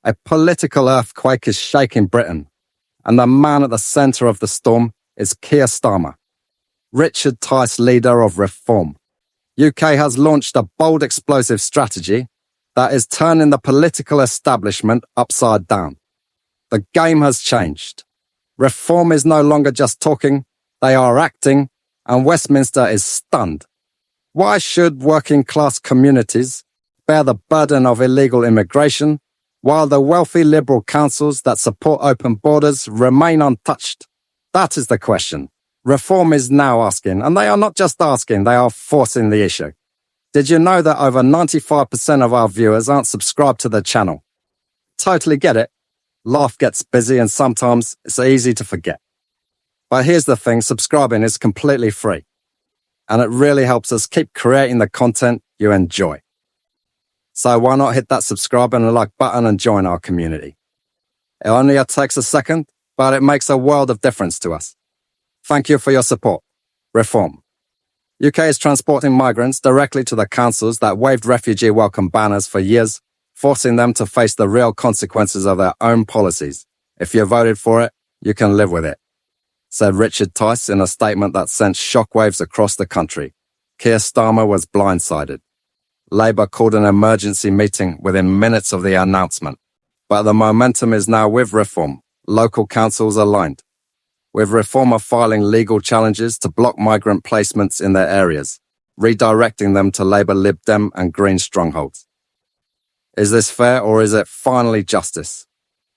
A political earthquake is shaking Britain, and the man at the centre of the storm is Keir Starmer, Richard Tice leader of Reform. UK has launched a bold explosive strategy that is turning the political establishment upside down. The game has changed. Reform is no longer just talking, they are acting, and Westminster is stunned. Why should working class communities bear the burden of illegal immigration while the wealthy liberal councils that support open borders remain untouched? That is the question. Reform is now asking, and they are not just asking, they are forcing the issue. Did you know that over 95% of our viewers aren't subscribed to the channel? Totally get it. Life gets busy and sometimes it's easy to forget. But here's the thing, subscribing is completely free. And it really helps us keep creating the content you enjoy. So why not hit that subscribe and like button and join our community? It only takes a second, but it makes a world of difference to us. Thank you for your support. Reform. UK is transporting migrants directly to the councils that waved refugee welcome banners for years, forcing them to face the real consequences of their own policies. If you voted for it, you can live with it, said Richard Tice in a statement that sent shockwaves across the country. Keir Starmer was blindsided. Labour called an emergency meeting within minutes of the announcement. But the momentum is now with Reform. Local councils aligned, with Reform filing legal challenges to block migrant placements in their areas, redirecting them to Labour, Lib Dem and Green strongholds. Is this fair, or is it finally justice?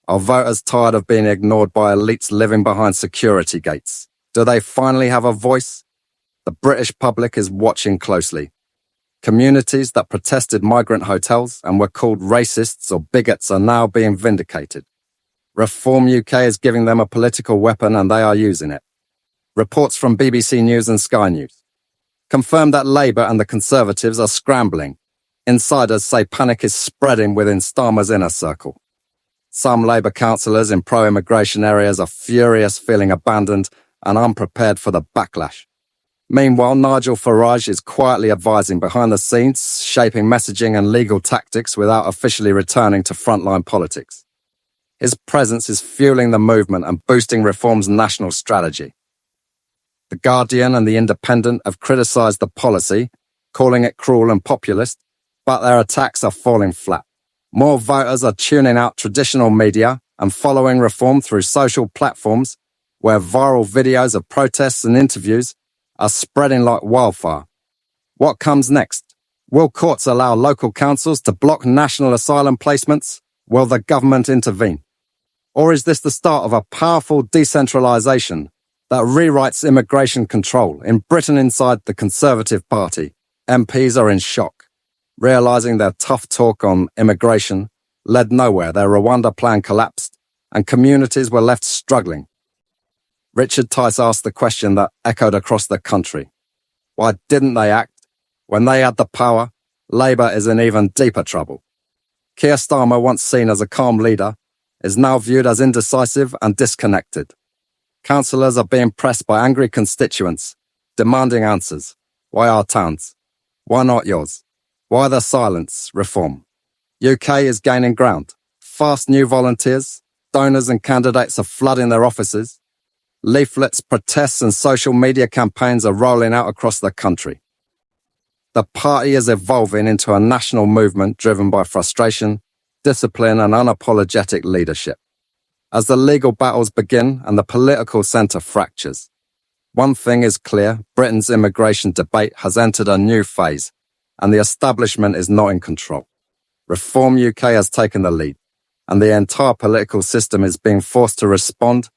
Are voters tired of being ignored by elites living behind security gates? Do they finally have a voice? The British public is watching closely. Communities that protested migrant hotels and were called racists or bigots are now being vindicated. Reform UK is giving them a political weapon and they are using it. Reports from BBC News and Sky News confirm that Labour and the Conservatives are scrambling. Insiders say panic is spreading within Starmer's inner circle. Some Labour councillors in pro-immigration areas are furious, feeling abandoned and unprepared for the backlash. Meanwhile, Nigel Farage is quietly advising behind the scenes, shaping messaging and legal tactics without officially returning to frontline politics. His presence is fueling the movement and boosting Reform's national strategy. The Guardian and The Independent have criticised the policy, calling it cruel and populist, but their attacks are falling flat. More voters are tuning out traditional media and following Reform through social platforms where viral videos of protests and interviews are spreading like wildfire. What comes next? Will courts allow local councils to block national asylum placements? Will the government intervene? Or is this the start of a powerful decentralisation that rewrites immigration control? In Britain, inside the Conservative Party, MPs are in shock, realising their tough talk on immigration led nowhere. Their Rwanda plan collapsed and communities were left struggling. Richard Tice asked the question that echoed across the country. Why didn't they act? When they had the power, Labour is in even deeper trouble. Keir Starmer, once seen as a calm leader, is now viewed as indecisive and disconnected. Councillors are being pressed by angry constituents, demanding answers. Why our towns? Why not yours? Why the silence? Reform. UK is gaining ground. Fast new volunteers, donors and candidates are flooding their offices. Leaflets, protests and social media campaigns are rolling out across the country. The party is evolving into a national movement driven by frustration, discipline and unapologetic leadership. As the legal battles begin and the political centre fractures, one thing is clear: Britain's immigration debate has entered a new phase, and the establishment is not in control. Reform UK has taken the lead, and the entire political system is being forced to respond